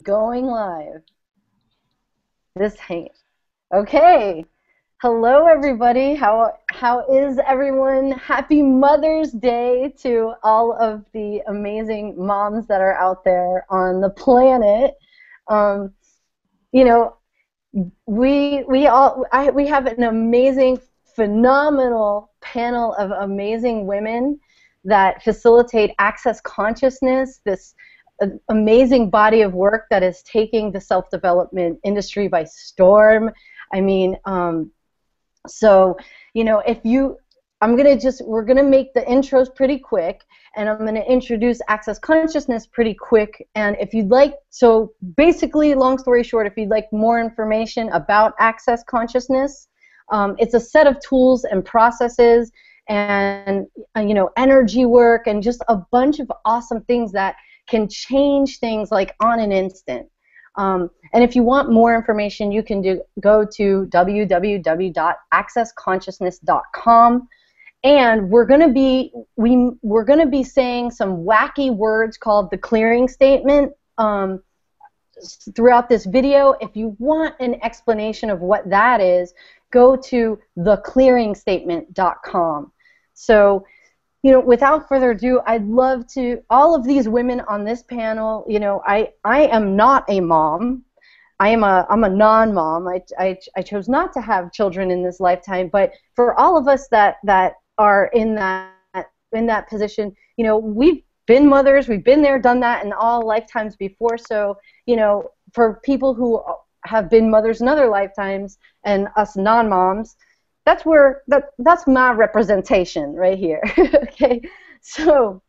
Going live. This ain't. Okay. Hello, everybody. How is everyone? Happy Mother's Day to all of the amazing moms that are out there on the planet. Um, you know, we have an amazing, phenomenal panel of amazing women that facilitate access consciousness, this amazing body of work that is taking the self-development industry by storm. I mean, so, we're gonna make the intros pretty quick, and I'm gonna introduce access consciousness pretty quick. And if you'd like, so basically, long story short, if you'd like more information about access consciousness, it's a set of tools and processes, and energy work, and just a bunch of awesome things that can change things like on an instant. And if you want more information, you can go to www.accessconsciousness.com, and we're gonna be saying some wacky words called the clearing statement throughout this video. If you want an explanation of what that is, go to theclearingstatement.com. So, without further ado, I'd love to, all of these women on this panel, I am not a mom. I'm a non-mom. I chose not to have children in this lifetime, but for all of us that are in that position, we've been mothers, we've been there, done that in all lifetimes before. So, for people who have been mothers in other lifetimes and us non-moms, that's my representation right here. Okay, so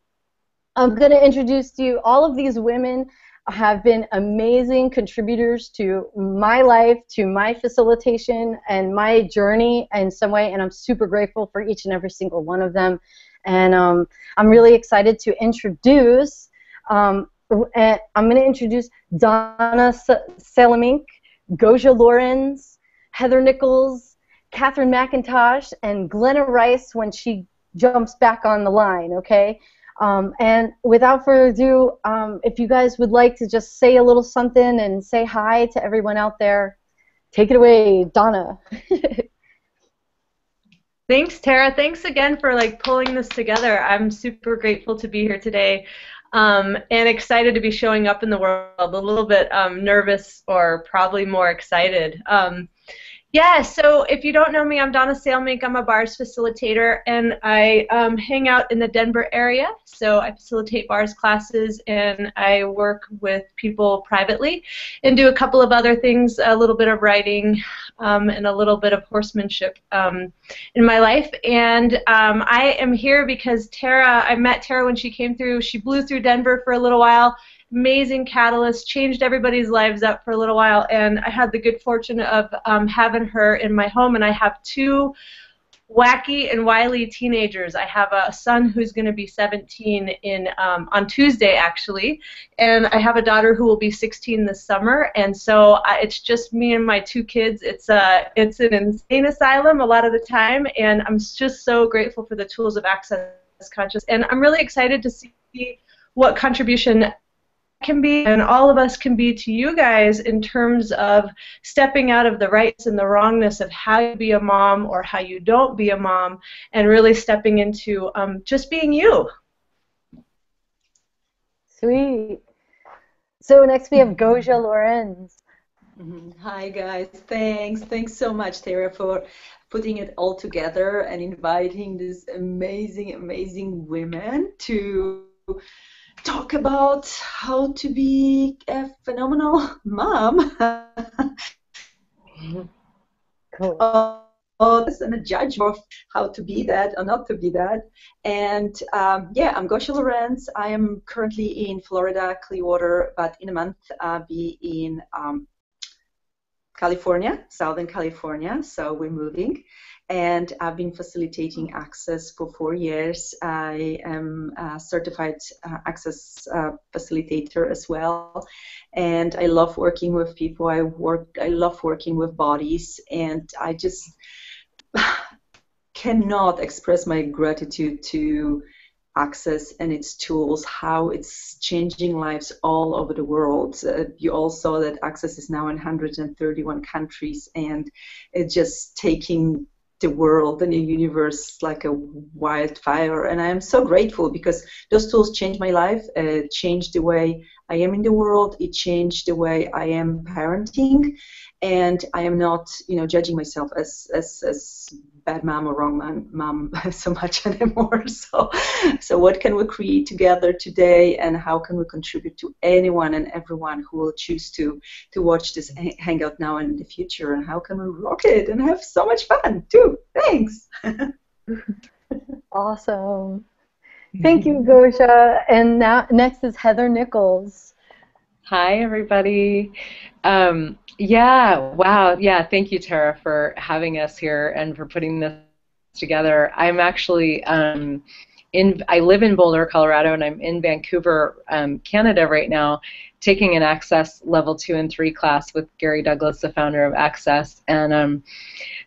I'm going to introduce to you all of these women have been amazing contributors to my life, to my facilitation, and my journey in some way, and I'm super grateful for each and every single one of them. And I'm really excited to introduce, I'm going to introduce Donna Salamink, Goja Lorenz, Heather Nichols, Catherine McIntosh, and Glenna Rice when she jumps back on the line, okay? And without further ado, if you guys would like to just say a little something and say hi to everyone out there, take it away, Donna. Thanks, Tara. Thanks again for pulling this together. I'm super grateful to be here today, and excited to be showing up in the world. A little bit nervous, or probably more excited. Yeah, so if you don't know me, I'm Donna Salamink. I'm a bars facilitator, and I hang out in the Denver area. So I facilitate bars classes, and I work with people privately, and do a couple of other things, a little bit of writing, and a little bit of horsemanship in my life. And I am here because I met Tara when she came through. She blew through Denver for a little while. Amazing catalyst, changed everybody's lives up for a little while, and I had the good fortune of having her in my home. And I have two wacky and wily teenagers. I have a son who's going to be 17 on Tuesday, actually, and I have a daughter who will be 16 this summer. And so it's just me and my two kids. It's an insane asylum a lot of the time, and I'm just so grateful for the tools of access consciousness. And I'm really excited to see what contribution can be, and all of us can be, to you guys in terms of stepping out of the rights and the wrongness of how you be a mom or how you don't be a mom, and really stepping into just being you. Sweet. So next we have Goja Lorenz. Hi guys, thanks so much, Tara, for putting it all together and inviting these amazing women to talk about how to be a phenomenal mom. Cool. And a judge of how to be that or not to be that. And yeah, I'm Goja Lorenz. I am currently in Florida, Clearwater, but in a month I'll be in California, Southern California, so we're moving. And I've been facilitating access for 4 years. I am a certified access facilitator as well, and I love working with people. I love working with bodies, and I just cannot express my gratitude to Access and its tools, how it's changing lives all over the world. You all saw that Access is now in 131 countries, and it's just taking the world and the universe like a wildfire. And I am so grateful because those tools changed my life, changed the way I am in the world. It changed the way I am parenting, and I am not, judging myself as bad mom or wrong mom so much anymore. So what can we create together today, and how can we contribute to anyone and everyone who will choose to watch this hangout now and in the future, and how can we rock it and have so much fun too? Thanks. Awesome. Thank you, Gosha. And now next is Heather Nichols. Hi, everybody. Yeah, wow. Yeah, thank you, Tara, for having us here and for putting this together. I'm actually I live in Boulder, Colorado, and I'm in Vancouver, Canada right now, taking an Access Level 2 and 3 class with Gary Douglas, the founder of Access. And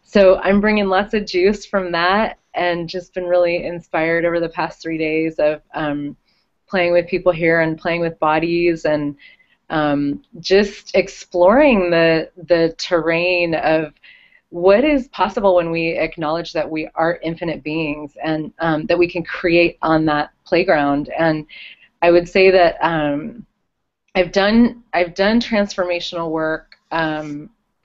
so I'm bringing lots of juice from that, and just been really inspired over the past 3 days of playing with people here and playing with bodies, and just exploring the terrain of what is possible when we acknowledge that we are infinite beings, and that we can create on that playground. And I would say that I've done transformational work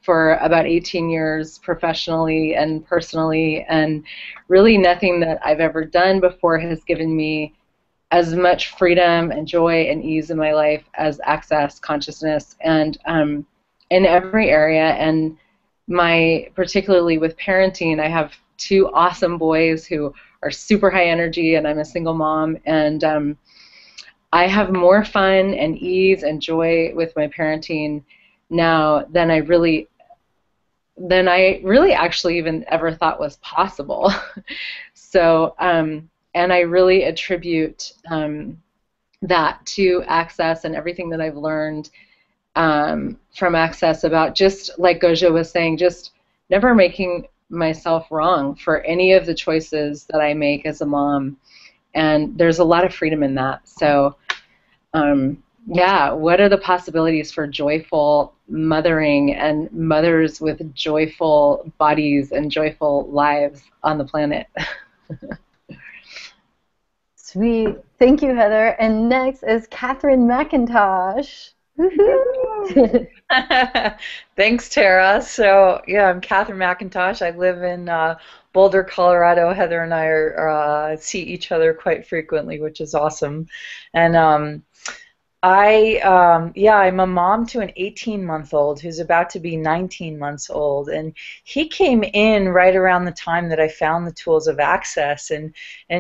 for about 18 years professionally and personally, and really nothing that I've ever done before has given me as much freedom and joy and ease in my life as Access consciousness, and in every area. And particularly with parenting, I have 2 awesome boys who are super high energy, and I'm a single mom, and I have more fun and ease and joy with my parenting now than I really actually even ever thought was possible. So and I really attribute that to Access and everything that I've learned from Access about, just like Goja was saying, just never making myself wrong for any of the choices that I make as a mom. And there's a lot of freedom in that. So yeah, what are the possibilities for joyful mothering and mothers with joyful bodies and joyful lives on the planet? Sweet. Thank you, Heather. And next is Catherine McIntosh. Thanks, Tara. So, yeah, I'm Catherine McIntosh. I live in Boulder, Colorado. Heather and I see each other quite frequently, which is awesome. And I'm a mom to an 18-month-old who's about to be 19 months old, and he came in right around the time that I found the tools of Access, and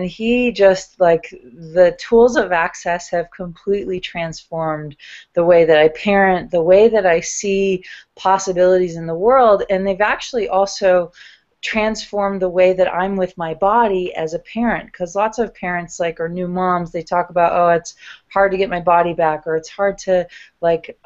he just, like, the tools of Access have completely transformed the way that I parent, the way that I see possibilities in the world, and they've actually also transform the way that I'm with my body as a parent, because lots of parents, like, or new moms, they talk about, oh, it's hard to get my body back, or it's hard to, like,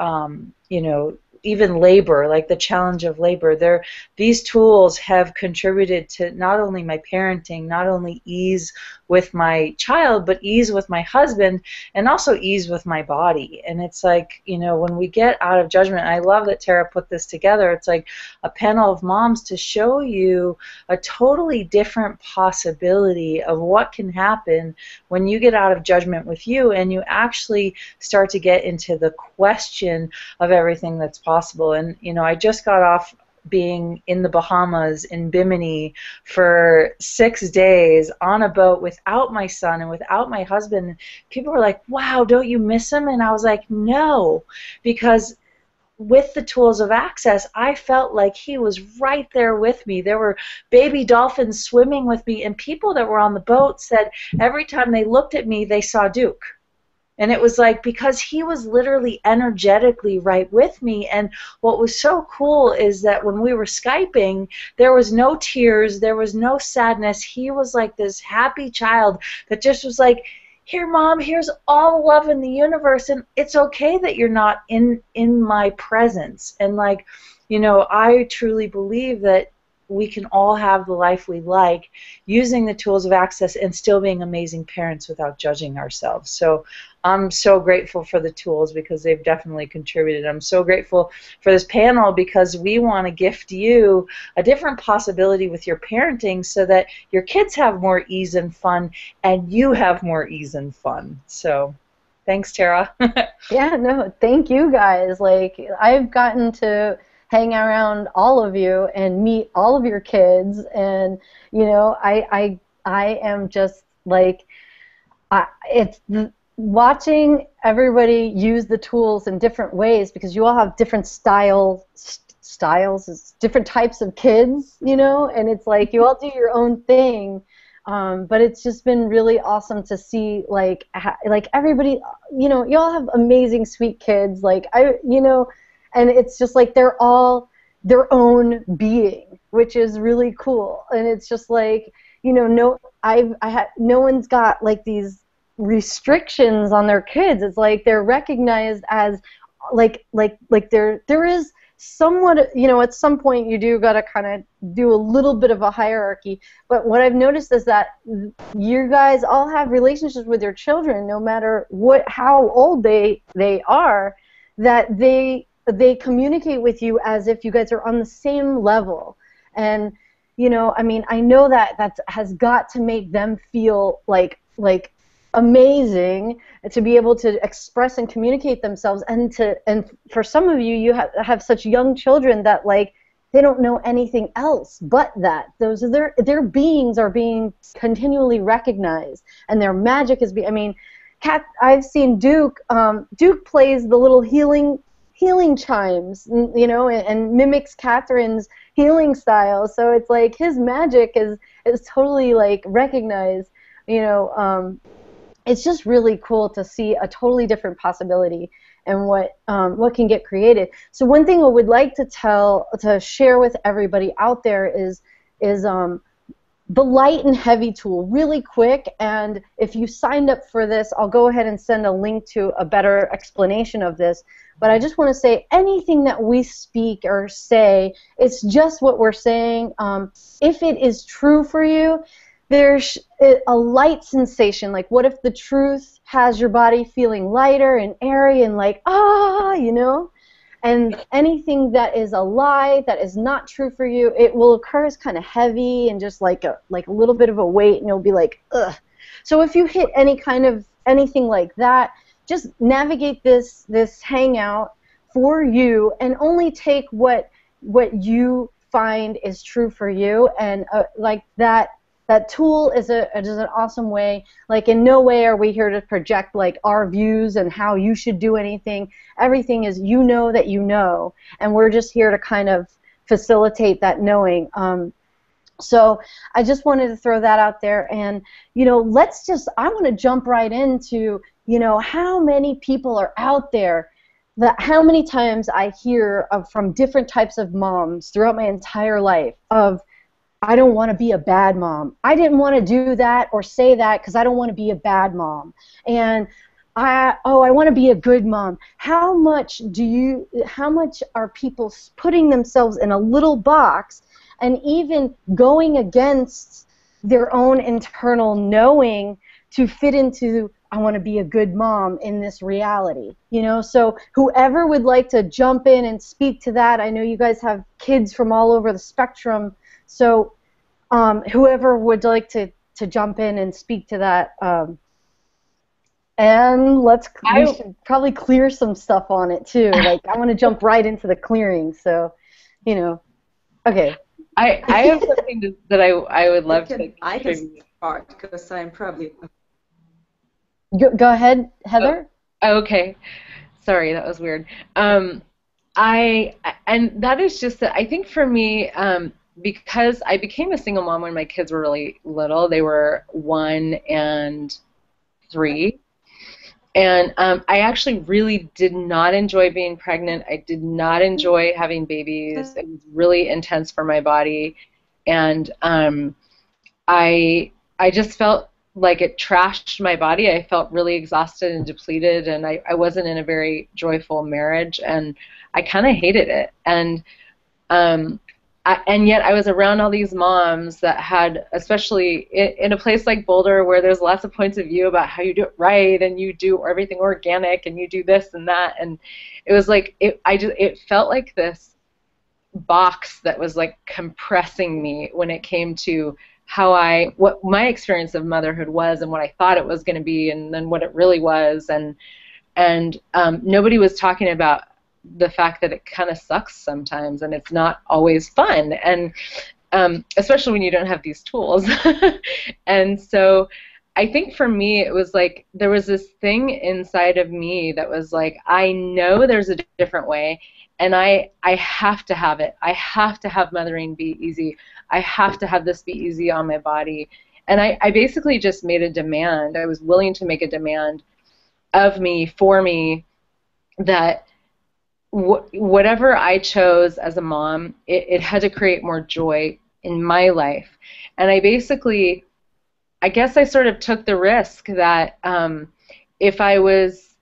even labor, like the challenge of labor. These tools have contributed to not only my parenting, not only ease with my child, but ease with my husband, and also ease with my body. And it's like, when we get out of judgment, I love that Tara put this together. It's like a panel of moms to show you a totally different possibility of what can happen when you get out of judgment with you, and you actually start to get into the question of everything that's possible. And I just got off being in the Bahamas, in Bimini, for 6 days on a boat without my son and without my husband. People were like, wow, don't you miss him? And I was like, no, because with the tools of Access, I felt like he was right there with me. There were baby dolphins swimming with me, and people that were on the boat said every time they looked at me, they saw Duke. And it was like, because he was literally energetically right with me. And what was so cool is that when we were Skyping, there was no tears, there was no sadness. He was like this happy child that just was like, here, Mom, here's all the love in the universe, and it's okay that you're not in my presence. And, like, I truly believe that we can all have the life we like using the tools of access and still being amazing parents without judging ourselves. So I'm so grateful for the tools because they've definitely contributed. I'm so grateful for this panel because we want to gift you a different possibility with your parenting so that your kids have more ease and fun and you have more ease and fun. So thanks, Tara. Yeah, no, thank you guys. Like, I've gotten to hang around all of you and meet all of your kids, and I am just like, it's watching everybody use the tools in different ways because you all have different styles, different types of kids, and it's like you all do your own thing. But it's just been really awesome to see, like everybody, you all have amazing, sweet kids, and it's just like they're all their own being, which is really cool. And it's just like, no one's got like these restrictions on their kids. It's like they're recognized as like there is somewhat, at some point you do got to kind of do a little bit of a hierarchy. But what I've noticed is that you guys all have relationships with your children, no matter how old they are, that they communicate with you as if you guys are on the same level. And I know that has got to make them feel like amazing to be able to express and communicate themselves, and for some of you have such young children that like they don't know anything else but that. Those are their beings are being continually recognized, and their magic is I've seen Duke plays the little healing chimes, and mimics Catherine's healing style, so it's like his magic is totally like recognized. It's just really cool to see a totally different possibility and what can get created. So one thing I would like to share with everybody out there is the light and heavy tool, really quick. And if you signed up for this, I'll go ahead and send a link to a better explanation of this. But I just want to say anything that we speak or say, it's just what we're saying. If it is true for you, there's a light sensation. Like, what if the truth has your body feeling lighter and airy and like, And anything that is a lie, that is not true for you, it will occur as kind of heavy and just like a little bit of a weight, and you'll be like, ugh. So if you hit anything like that, just navigate this hangout for you and only take what you find is true for you, and like that. That tool is an awesome way. Like, in no way are we here to project like our views and how you should do anything. Everything is that you know, and we're just here to kind of facilitate that knowing. So I just wanted to throw that out there, and I want to jump right into how many people are out there. How many times I hear from different types of moms throughout my entire life of, I don't want to be a bad mom. I didn't want to do that or say that because I don't want to be a bad mom. And I want to be a good mom. How much are people putting themselves in a little box and even going against their own internal knowing to fit into, I want to be a good mom in this reality? So whoever would like to jump in and speak to that, I know you guys have kids from all over the spectrum. So whoever would like to jump in and speak to that, and we should probably clear some stuff on it too. Like, I want to jump right into the clearing. So, okay. I have something that I would love to. I can start because I'm probably. Go ahead, Heather. Oh, okay. Sorry, that was weird. And that is just that I think for me. Because I became a single mom when my kids were really little. They were 1 and 3. And I actually really did not enjoy being pregnant. I did not enjoy having babies. It was really intense for my body. And I just felt like it trashed my body. I felt really exhausted and depleted, and I wasn't in a very joyful marriage, and I kind of hated it. And and yet I was around all these moms that had, especially in a place like Boulder where there's lots of points of view about how you do it right and you do everything organic and you do this and that, and it was like it felt like this box that was like compressing me when it came to what my experience of motherhood was and what I thought it was going to be and then what it really was, and nobody was talking about the fact that it kind of sucks sometimes and it's not always fun, and especially when you don't have these tools. And so I think for me it was like there was this thing inside of me that was like, I know there's a different way, and I have to have it. I have to have mothering be easy. I have to have this be easy on my body. And I basically just made a demand. I was willing to make a demand of me, for me, that whatever I chose as a mom, it had to create more joy in my life. And I guess I sort of took the risk that if I was,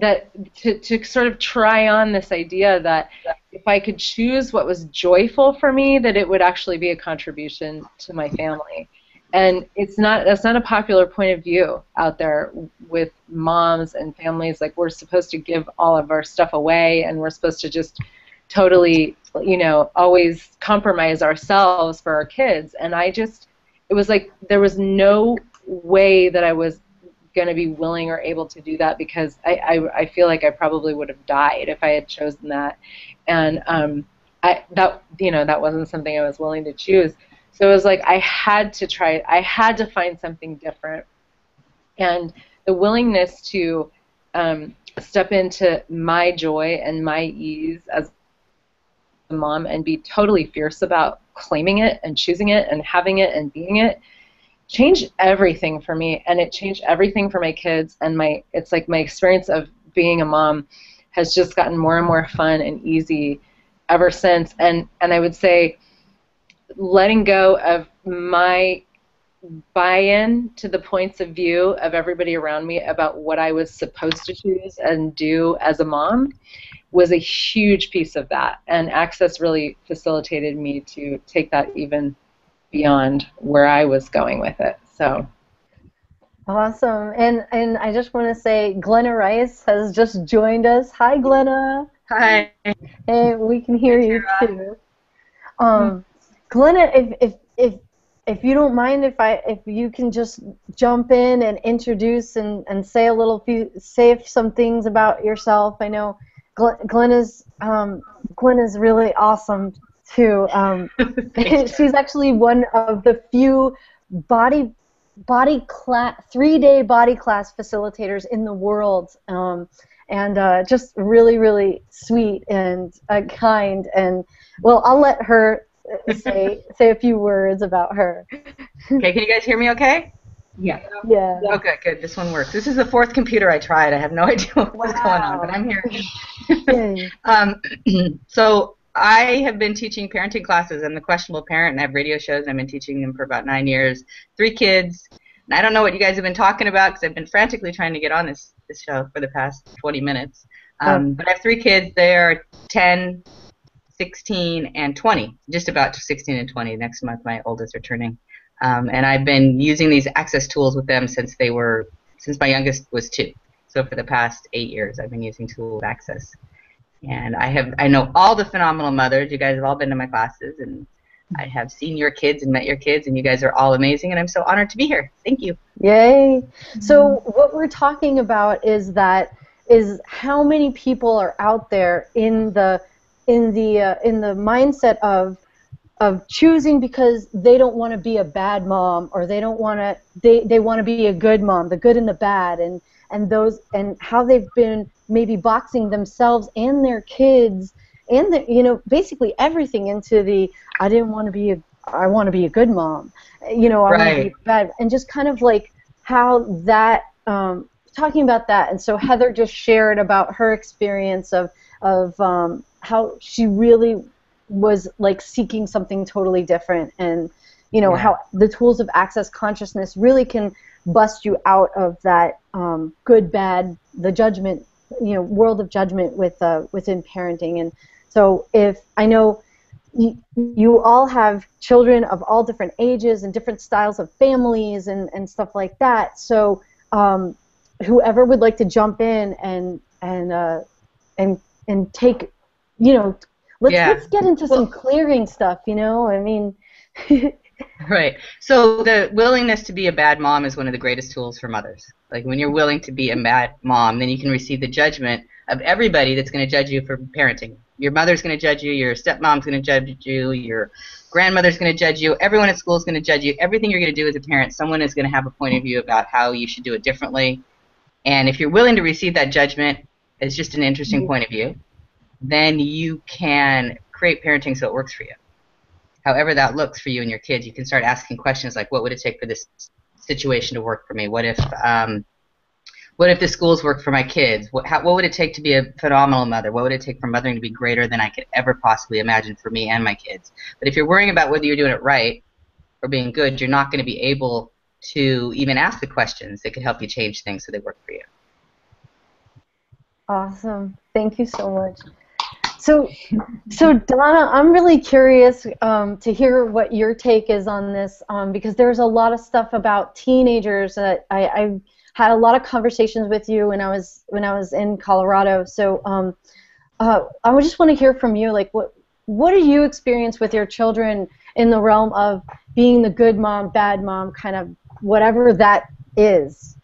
to sort of try on this idea that if I could choose what was joyful for me, that it would actually be a contribution to my family. And that's not a popular point of view out there with moms and families. Like, we're supposed to give all of our stuff away, and we're supposed to just totally, always compromise ourselves for our kids. And it was like there was no way that I was going to be willing or able to do that, because I feel like I probably would have died if I had chosen that. And that wasn't something I was willing to choose. So it was like I had to try. I had to find something different, and the willingness to step into my joy and my ease as a mom and be totally fierce about claiming it and choosing it and having it and being it changed everything for me, and it changed everything for my kids. And it's like my experience of being a mom has just gotten more and more fun and easy ever since. And I would say letting go of my buy-in to the points of view of everybody around me about what I was supposed to choose and do as a mom was a huge piece of that. And Access really facilitated me to take that even beyond where I was going with it. So awesome. And I just want to say Glenna Rice has just joined us. Hi, Glenna. Hi. Hey, we can hear you too. Glenna, if you don't mind, if you can just jump in and introduce and say say some things about yourself. I know Glenna's really awesome too. She's actually one of the few 3-day body class facilitators in the world, and just really, really sweet and kind. And well, I'll let her say a few words about her. Okay, can you guys hear me okay? Yeah. Yeah. Okay, good. This one works. This is the 4th computer I tried. I have no idea what's going on, but I'm here. So I have been teaching parenting classes. I'm the questionable parent, and I have radio shows. I've been teaching them for about 9 years. 3 kids. And I don't know what you guys have been talking about, because I've been frantically trying to get on this show for the past 20 minutes. But I have 3 kids. They are 10, 16, and 20. Just about 16 and 20. Next month, my oldest are turning. And I've been using these Access tools with them since my youngest was 2. So for the past 8 years, I've been using tools Access. And I know all the phenomenal mothers. You guys have all been to my classes, and I have seen your kids and met your kids, and you guys are all amazing, and I'm so honored to be here. Thank you. Yay. So what we're talking about is how many people are out there in the mindset of choosing because they don't want to be a bad mom, or they want to be a good mom, the good and the bad, and how they've been maybe boxing themselves and their kids and basically everything into the I want to be a good mom, I want to be bad, and just kind of like how that talking about that. And so Heather just shared about her experience of how she really was like seeking something totally different, and how the tools of Access Consciousness really can bust you out of that good, bad, the judgment, world of judgment within parenting. And so if I know you all have children of all different ages and different styles of families and stuff like that. So whoever would like to jump in and take, let's get into some clearing stuff. I mean. Right. So the willingness to be a bad mom is one of the greatest tools for mothers. Like when you're willing to be a bad mom, then you can receive the judgment of everybody that's going to judge you for parenting. Your mother's going to judge you, your stepmom's going to judge you, your grandmother's going to judge you, everyone at school is going to judge you. Everything you're going to do as a parent, someone is going to have a point of view about how you should do it differently. And if you're willing to receive that judgment as just an interesting point of view, then you can create parenting so it works for you. However that looks for you and your kids, you can start asking questions like, what would it take for this situation to work for me? What if the schools work for my kids? What would it take to be a phenomenal mother? What would it take for mothering to be greater than I could ever possibly imagine for me and my kids? But if you're worrying about whether you're doing it right or being good, you're not going to be able to even ask the questions that could help you change things so they work for you. Awesome. Thank you so much. So Donna, I'm really curious to hear what your take is on this, because there's a lot of stuff about teenagers that I've had a lot of conversations with you when I was in Colorado. So I just want to hear from you, like what do you experience with your children in the realm of being the good mom, bad mom, kind of whatever that is?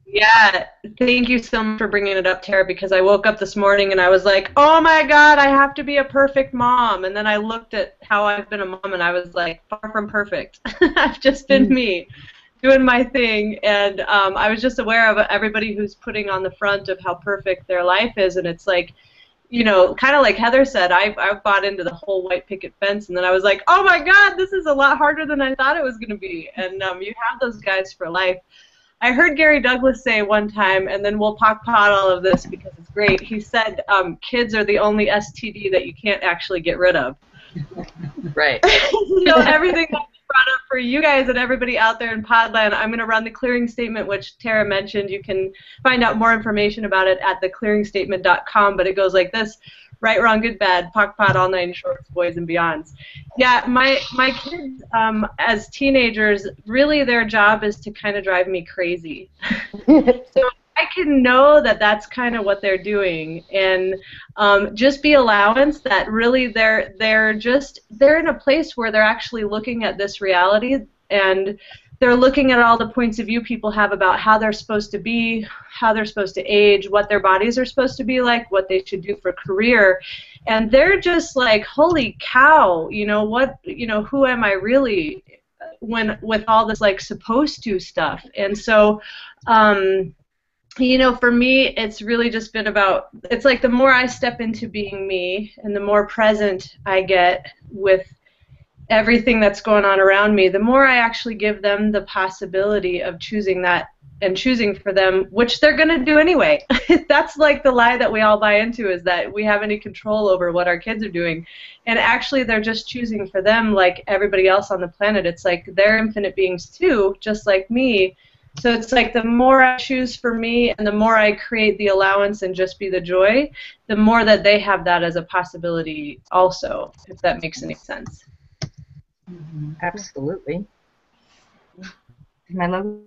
Yeah, thank you so much for bringing it up, Tara, because I woke up this morning and I was like, oh my God, I have to be a perfect mom. And then I looked at how I've been a mom and I was like, far from perfect. I've just been me, doing my thing. And I was just aware of everybody who's putting on the front of how perfect their life is. And it's like, kind of like Heather said, I bought into the whole white picket fence. And then I was like, oh my God, this is a lot harder than I thought it was going to be. And you have those guys for life. I heard Gary Douglas say one time, and then we'll pot all of this because it's great. He said kids are the only STD that you can't actually get rid of. Right. Everything that I brought up for you guys and everybody out there in Podland, I'm going to run the clearing statement, which Tara mentioned. You can find out more information about it at theclearingstatement.com, but it goes like this. Right, wrong, good, bad, pot, all 9 shorts, boys and beyonds. Yeah, my kids, as teenagers, really their job is to kind of drive me crazy. So I can know that that's kind of what they're doing, and just be allowance that really they're in a place where they're actually looking at this reality, and they're looking at all the points of view people have about how they're supposed to be, how they're supposed to age, what their bodies are supposed to be like, what they should do for career, and they're just like, holy cow, who am I really with all this like supposed to stuff? And so for me, it's really just been about, it's like the more I step into being me and the more present I get with everything that's going on around me, the more I actually give them the possibility of choosing that and choosing for them, which they're going to do anyway. That's like the lie that we all buy into, is that we have any control over what our kids are doing. And actually they're just choosing for them like everybody else on the planet. It's like they're infinite beings too, just like me. So it's like the more I choose for me and the more I create the allowance and just be the joy, the more that they have that as a possibility also, if that makes any sense. Absolutely. My logo.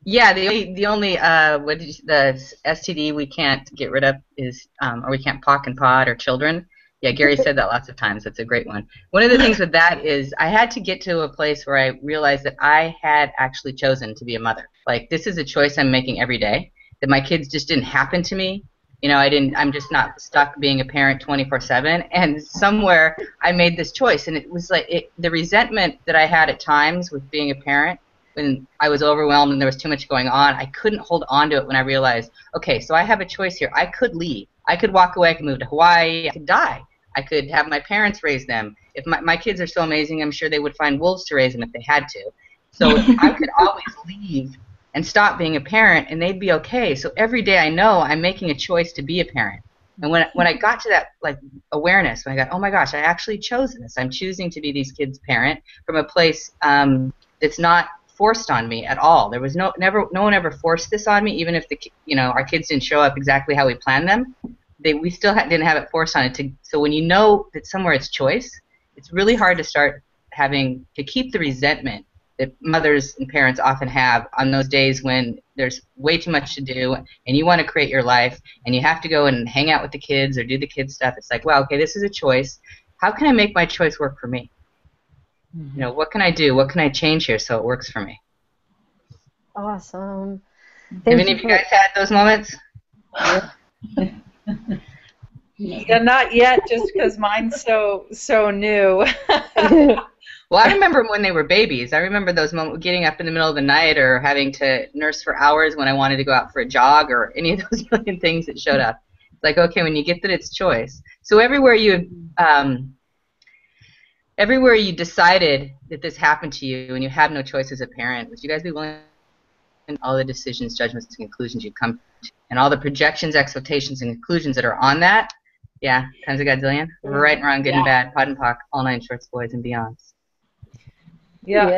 Yeah, the only the STD we can't get rid of is or we can't pock and pod, or children. Yeah, Gary said that lots of times. That's a great one. One of the things with that is I had to get to a place where I realized that I had actually chosen to be a mother. Like, this is a choice I'm making every day, that my kids just didn't happen to me. I'm just not stuck being a parent 24/7, and somewhere I made this choice, and it was like the resentment that I had at times with being a parent, when I was overwhelmed and there was too much going on, I couldn't hold on to it when I realized, okay, so I have a choice here. I could leave. I could walk away. I could move to Hawaii. I could die. I could have my parents raise them. If my kids are so amazing, I'm sure they would find wolves to raise them if they had to. So I could always leave and stop being a parent, and they'd be okay. So every day I know I'm making a choice to be a parent. And when I got to that awareness, when I got, oh my gosh, I actually chose this. I'm choosing to be these kids' parent from a place that's not forced on me at all. There was no one ever forced this on me, even if our kids didn't show up exactly how we planned them. we still didn't have it forced on it. So when you know that somewhere it's choice, it's really hard to start having to keep the resentment that mothers and parents often have on those days when there's way too much to do and you want to create your life and you have to go and hang out with the kids or do the kids stuff. It's like, well, okay, this is a choice. How can I make my choice work for me? You know, what can I do? What can I change here so it works for me? Awesome. Have any of you guys had those moments? Yeah, not yet, just because mine's so new. Well, I remember when they were babies. I remember those moments, getting up in the middle of the night or having to nurse for hours when I wanted to go out for a jog or any of those million things that showed up. It's like, okay, when you get that it's choice. So everywhere you decided that this happened to you and you have no choice as a parent, would you guys be willing to all the decisions, judgments, and conclusions you come to, and all the projections, expectations, and conclusions that are on that? Yeah, times a godzillion. Right and wrong, good and bad, pod and pock, all nine shorts, boys, and beyonds. Yeah.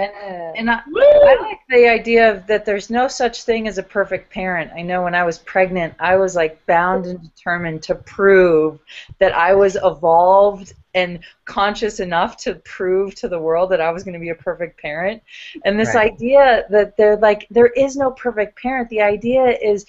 And I like the idea of that there's no such thing as a perfect parent. I know when I was pregnant, I was like bound and determined to prove that I was evolved and conscious enough to prove to the world that I was going to be a perfect parent. And this idea that there is no perfect parent. The idea is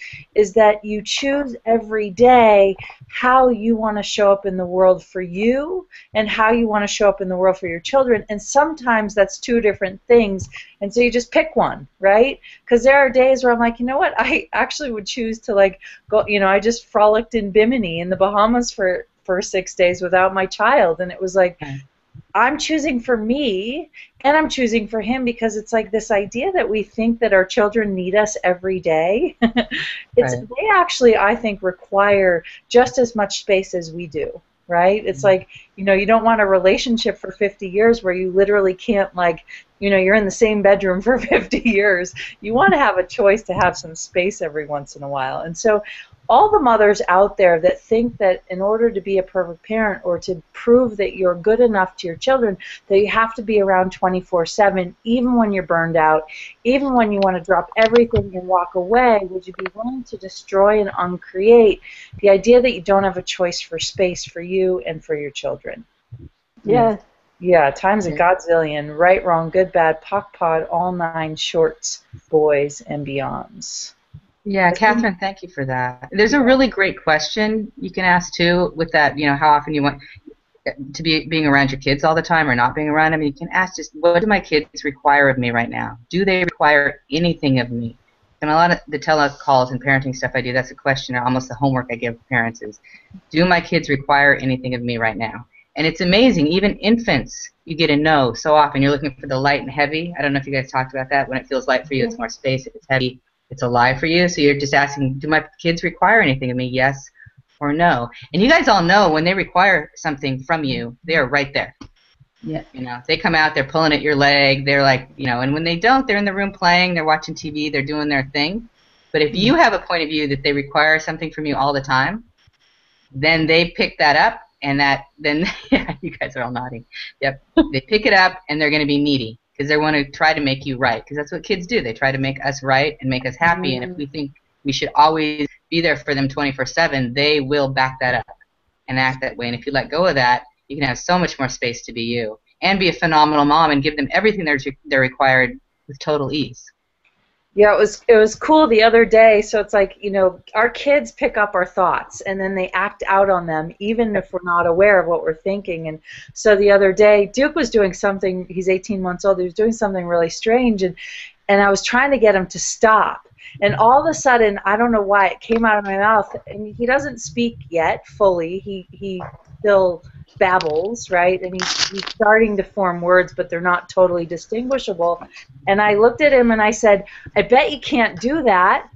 that you choose every day how you want to show up in the world for you and how you want to show up in the world for your children. And sometimes that's two different things. And so you just pick one, right? Because there are days where I'm like, you know what? I actually would choose to like go, you know, I just frolicked in Bimini in the Bahamas for 6 days without my child, and it was like, I'm choosing for me and I'm choosing for him, because it's like this idea that we think that our children need us every day. They actually, I think, require just as much space as we do, right? It's like, you know, you don't want a relationship for 50 years where you literally can't, like, you know, you're in the same bedroom for 50 years. You want to have a choice to have some space every once in a while. And so all the mothers out there that think that in order to be a perfect parent or to prove that you're good enough to your children, that you have to be around 24/7, even when you're burned out, even when you want to drop everything and walk away, would you be willing to destroy and uncreate the idea that you don't have a choice for space for you and for your children? Yeah. Yeah, times a godzillion, right, wrong, good, bad, pock, pod, all nine shorts, boys, and beyonds. Yeah, Catherine, thank you for that. There's a really great question you can ask too with that, you know, how often you want to be being around your kids all the time or not being around them. You can ask just, what do my kids require of me right now? Do they require anything of me? And a lot of the telecalls and parenting stuff I do, that's a question, or almost the homework I give parents is, do my kids require anything of me right now? And it's amazing, even infants, you get a no so often. You're looking for the light and heavy. I don't know if you guys talked about that. When it feels light for you, it's more space. If it's heavy, it's a lie for you. So you're just asking, do my kids require anything of me, yes or no? And you guys all know when they require something from you, they are right there. Yeah. You know, they come out, they're pulling at your leg, they're like, you know, and when they don't, they're in the room playing, they're watching TV, they're doing their thing. But if you have a point of view that they require something from you all the time, then they pick that up, and then yeah, you guys are all nodding. Yep, they pick it up, and they're going to be needy because they want to try to make you right, because that's what kids do. They try to make us right and make us happy, and if we think we should always be there for them 24/7, they will back that up and act that way. And if you let go of that, you can have so much more space to be you and be a phenomenal mom and give them everything they're required with total ease. Yeah, it was cool the other day. So it's like, you know, our kids pick up our thoughts and then they act out on them, even if we're not aware of what we're thinking. And so the other day, Duke was doing something. He's 18 months old. He was doing something really strange, and I was trying to get him to stop. And all of a sudden, I don't know why, it came out of my mouth. And he doesn't speak yet fully. He still babbles, right? And he's starting to form words, but they're not totally distinguishable. And I looked at him and I said, I bet you can't do that,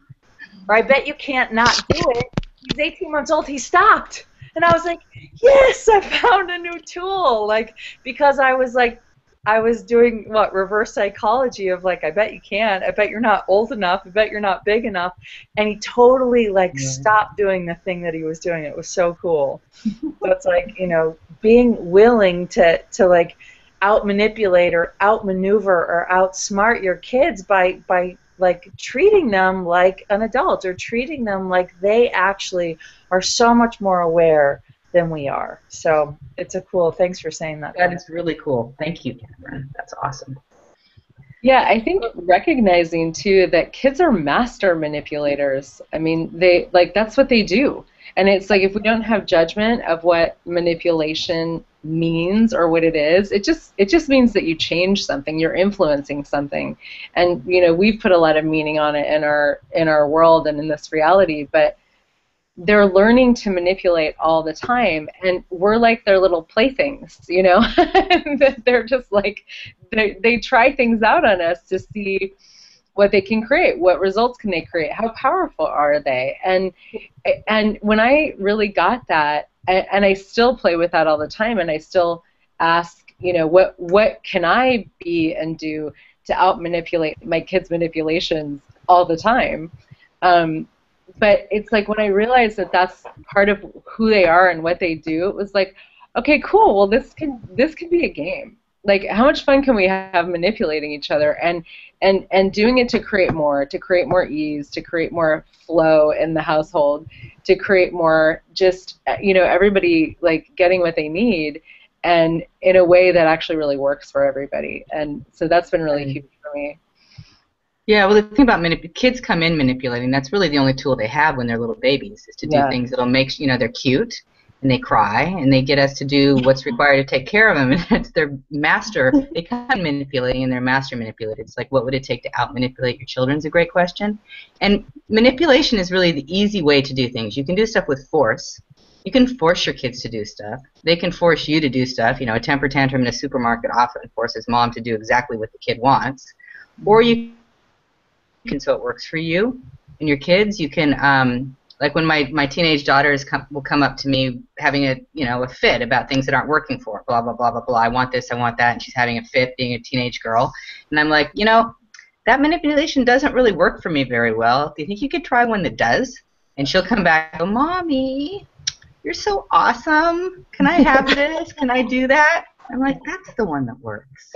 or I bet you can't not do it. He's 18 months old. He stopped. And I was like, yes, I found a new tool. Like, because I was doing reverse psychology of like, I bet you can't, I bet you're not old enough, I bet you're not big enough. And he totally stopped doing the thing that he was doing. It was so cool. So it's like, you know, being willing to like out manipulate or outmaneuver or outsmart your kids by like treating them like an adult, or treating them like they actually are so much more aware than we are. So it's a cool, thanks for saying that. That is really cool. Thank you, Cameron. That's awesome. Yeah, I think recognizing too that kids are master manipulators. I mean, they like that's what they do. And it's like if we don't have judgment of what manipulation means or what it is, it just means that you change something, you're influencing something. And you know, we've put a lot of meaning on it in our world and in this reality, but they're learning to manipulate all the time, and we're like their little playthings, you know. They're just like they try things out on us to see what they can create, what results can they create, how powerful are they. And when I really got that, and I still play with that all the time, and I still ask, you know, what can I be and do to out manipulate my kids' manipulations all the time. But it's like when I realized that that's part of who they are and what they do, it was like, okay, cool. Well, this can be a game. Like, how much fun can we have manipulating each other and doing it to create more ease, to create more flow in the household, to create more just, you know, everybody like getting what they need, and in a way that actually really works for everybody. And so that's been really huge for me. Yeah, well, the thing about kids come in manipulating, that's really the only tool they have when they're little babies, is to do things that'll make, you know, they're cute, and they cry, and they get us to do what's required to take care of them, and it's their master. They come manipulating, and they're master manipulated. It's like, what would it take to out-manipulate your children is a great question. And manipulation is really the easy way to do things. You can do stuff with force. You can force your kids to do stuff. They can force you to do stuff. You know, a temper tantrum in a supermarket often forces mom to do exactly what the kid wants. Or you can, so it works for you and your kids. You can, like when my teenage daughters will come up to me having a fit about things that aren't working for her, blah, blah, blah, blah, blah. I want this, I want that, and she's having a fit being a teenage girl. And I'm like, you know, that manipulation doesn't really work for me very well. Do you think you could try one that does? And she'll come back and go, Mommy, you're so awesome. Can I have this? Can I do that? I'm like, that's the one that works.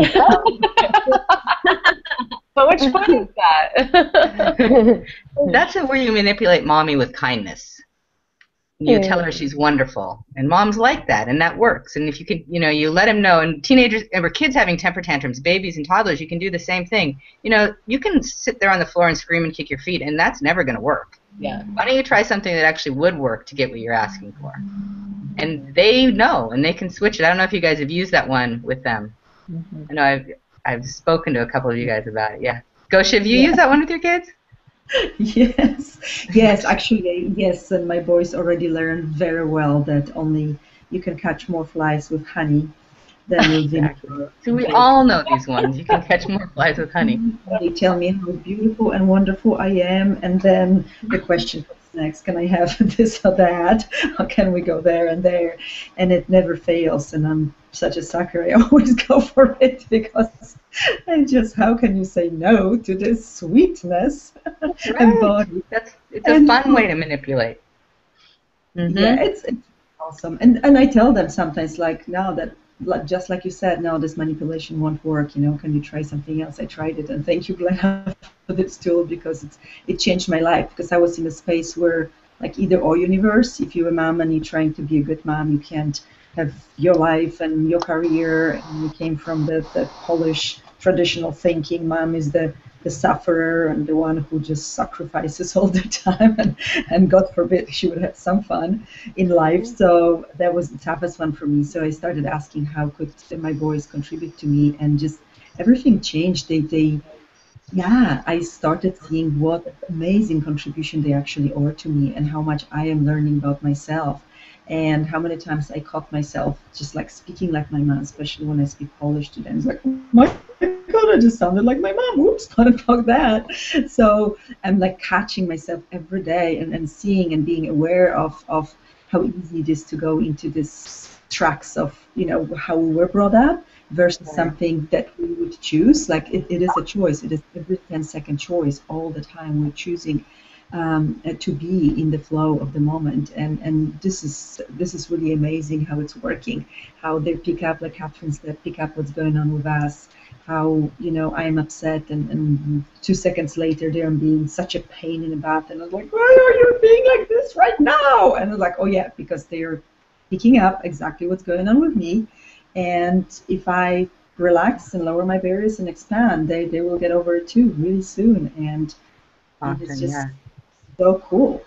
How much fun is that? That's where you manipulate Mommy with kindness. You tell her she's wonderful, and moms like that, and that works. And if you can, you know, you let them know. And teenagers, or kids having temper tantrums, babies and toddlers, you can do the same thing. You know, you can sit there on the floor and scream and kick your feet, and that's never going to work. Yeah. Why don't you try something that actually would work to get what you're asking for? And they know, and they can switch it. I don't know if you guys have used that one with them. Mm-hmm. I know I've spoken to a couple of you guys about it. Yeah. Gosha, have you used that one with your kids? Yes, actually, yes. And my boys already learned very well that only you can catch more flies with honey than with vinegar. So we all know these ones. You can catch more flies with honey. They tell me how beautiful and wonderful I am, and then the question comes next: can I have this or that? Or can we go there and there? And it never fails. And I'm such a sucker. I always go for it because I just, how can you say no to this sweetness? Right. And it's a fun way to manipulate. Mm-hmm. Yeah, it's awesome. And I tell them sometimes, like, now that, just like you said, no, this manipulation won't work, you know, can you try something else? I tried it, and thank you, Glenna, for this tool, because it changed my life, because I was in a space where, like, either or universe, if you're a mom and you're trying to be a good mom, you can't have your life and your career, and you came from the Polish traditional thinking, mom is the sufferer and the one who just sacrifices all the time, and God forbid she would have some fun in life. So that was the toughest one for me. So I started asking how could my boys contribute to me, and just everything changed. I started seeing what amazing contribution they actually are to me, and how much I am learning about myself, and how many times I caught myself just like speaking like my mom, especially when I speak Polish to them. It's like, oh my God, I just sounded like my mom. Whoops, what about that? So I'm like catching myself every day, and seeing and being aware of how easy it is to go into this tracks of, you know, how we were brought up versus something that we would choose. Like it is a choice. It is every 10-second choice all the time. We're choosing to be in the flow of the moment, and this is really amazing how it's working, how they pick up, like Catherine said, pick up what's going on with us, how, you know, I am upset, and 2 seconds later they're being such a pain in the bath, and I was like, why are you being like this right now? And I was like, oh yeah, because they're picking up exactly what's going on with me, and if I relax and lower my barriers and expand, they will get over it too really soon. And it's Often, just yeah. so cool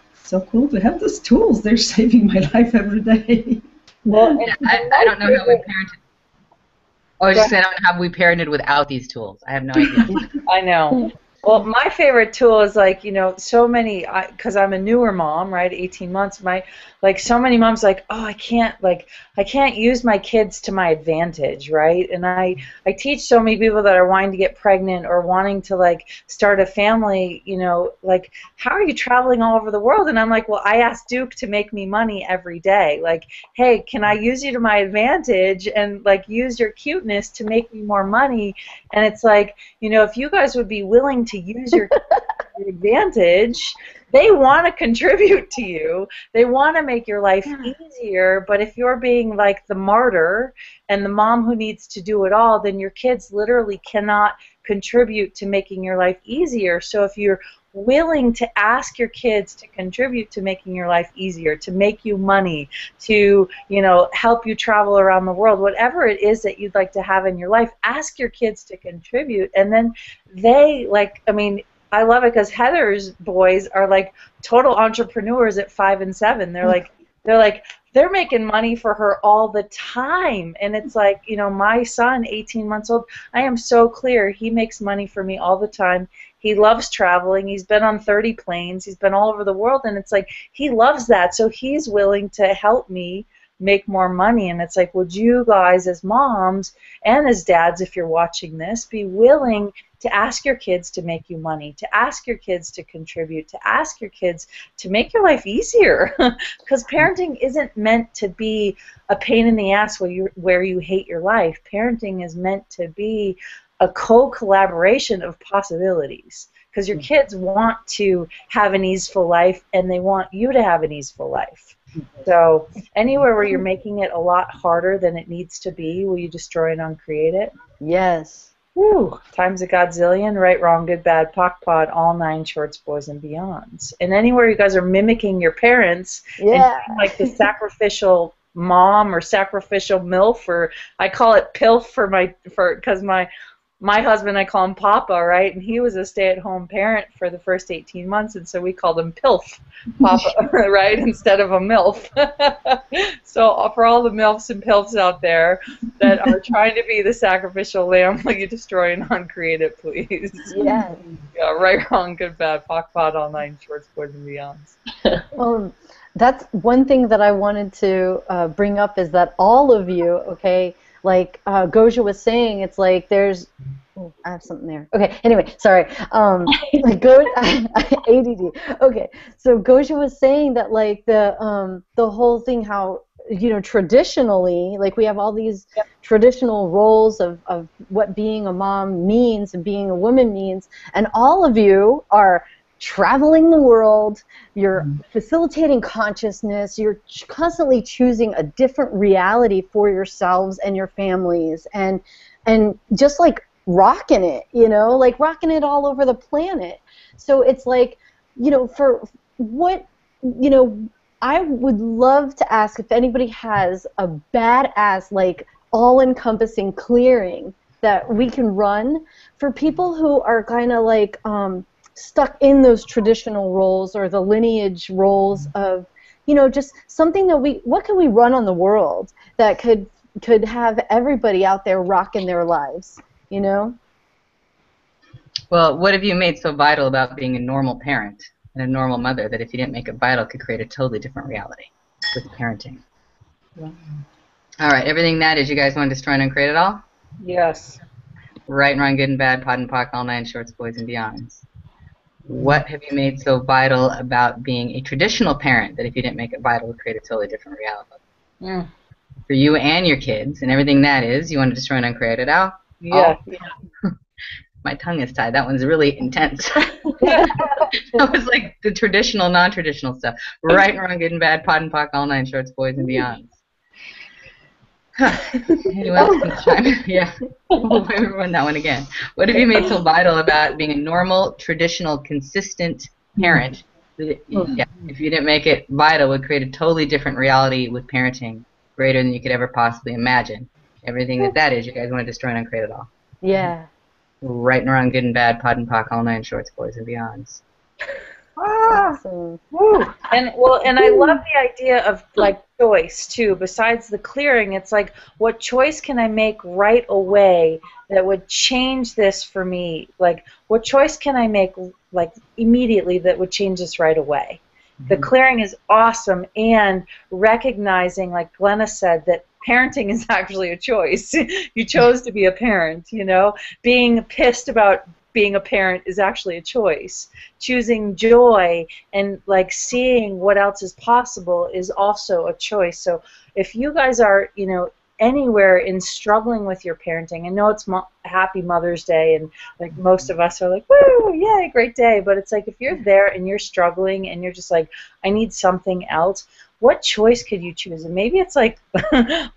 to have those tools. They're saving my life every day. Well, Yeah, I don't know how we parented. Oh, I was just saying, I don't know how we parented without these tools. I have no idea. I know. Well, my favorite tool is like, you know, so many, because I'm a newer mom, right, 18 months, like so many moms like, oh, I can't use my kids to my advantage, right? And I teach so many people that are wanting to get pregnant or wanting to like start a family, you know, like, how are you traveling all over the world? And I'm like, well, I asked Duke to make me money every day. Like, hey, can I use you to my advantage and like use your cuteness to make me more money? And it's like, you know, if you guys would be willing to use your advantage, they want to contribute to you. They want to make your life easier. But if you're being like the martyr and the mom who needs to do it all, then your kids literally cannot contribute to making your life easier. So if you're willing to ask your kids to contribute to making your life easier, to make you money, to, you know, help you travel around the world, whatever it is that you'd like to have in your life, ask your kids to contribute. And then they, like, I mean, I love it because Heather's boys are like total entrepreneurs at 5 and 7. They're making money for her all the time. And it's like, you know, my son, 18 months old, I am so clear. He makes money for me all the time. He loves traveling. He's been on 30 planes. He's been all over the world. And it's like, he loves that. So he's willing to help me make more money. And it's like, would you guys as moms and as dads, if you're watching this, be willing to ask your kids to make you money, to ask your kids to contribute, to ask your kids to make your life easier? Because parenting isn't meant to be a pain in the ass where you hate your life. Parenting is meant to be a co-collaboration of possibilities, because your kids want to have an easeful life and they want you to have an easeful life. So anywhere where you're making it a lot harder than it needs to be, will you destroy and uncreate it? Yes. Woo, times a godzillion, right, wrong, good, bad, pock, pod, all 9 shorts, boys, and beyonds. And anywhere you guys are mimicking your parents and being like the sacrificial mom or sacrificial MILF, or I call it PILF because my husband, I call him Papa, right? And he was a stay-at-home parent for the first 18 months, and so we called him PILF, Papa, right, instead of a MILF. So for all the MILFs and PILFs out there that are trying to be the sacrificial lamb, will you destroy and uncreate it, please? Yeah. Yeah, right, wrong, good, bad, pock, pod, all 9 shorts, boys, and beyonds. Well, that's one thing that I wanted to bring up, is that all of you, okay, like Goja was saying, it's like there's, oh, I have something there. Okay, anyway, sorry. ADD. Okay, so Goja was saying that like the whole thing, how, you know, traditionally, like we have all these traditional roles of what being a mom means and being a woman means, and all of you are traveling the world, you're facilitating consciousness, you're constantly choosing a different reality for yourselves and your families, and just like rocking it, you know, like rocking it all over the planet. So it's like, you know, for what, you know, I would love to ask if anybody has a badass, like all-encompassing clearing that we can run for people who are kind of like stuck in those traditional roles or the lineage roles of, you know, just something that what can we run on the world that could have everybody out there rocking their lives, you know? Well, what have you made so vital about being a normal parent and a normal mother that if you didn't make it vital could create a totally different reality with parenting? Wow. All right, everything that is, you guys want to destroy and uncreate it all? Yes. Right and wrong, good and bad, pod and pock, all 9 shorts, boys and beyonds. What have you made so vital about being a traditional parent that if you didn't make it vital would create a totally different reality? For you and your kids and everything that is, you want to destroy and uncreate it out? Yeah. My tongue is tied. That one's really intense. That was like the traditional, non-traditional stuff. Right and wrong, good and bad, pod and pock, all 9 shorts, boys and beyonds. Anyone else can chime in? Yeah, we'll run that one again. What have you made so vital about being a normal, traditional, consistent parent? Yeah, if you didn't make it vital, it would create a totally different reality with parenting, greater than you could ever possibly imagine. Everything that is, you guys want to destroy and uncreate it all. Yeah. Right and wrong, good and bad, pod and pock, all nine shorts, boys and beyonds. Awesome. And I love the idea of like choice too. Besides the clearing, it's like, what choice can I make right away that would change this for me? Like, what choice can I make like immediately that would change this right away? The clearing is awesome, and recognizing, like Glenna said, that parenting is actually a choice. You chose to be a parent, you know? Being pissed about being a parent is actually a choice. Choosing joy and like seeing what else is possible is also a choice. So if you guys are, you know, anywhere in struggling with your parenting, I know it's Happy Mother's Day, and like most of us are like, woo, yay, great day. But it's like, if you're there and you're struggling and you're just like, I need something else, what choice could you choose? And maybe it's like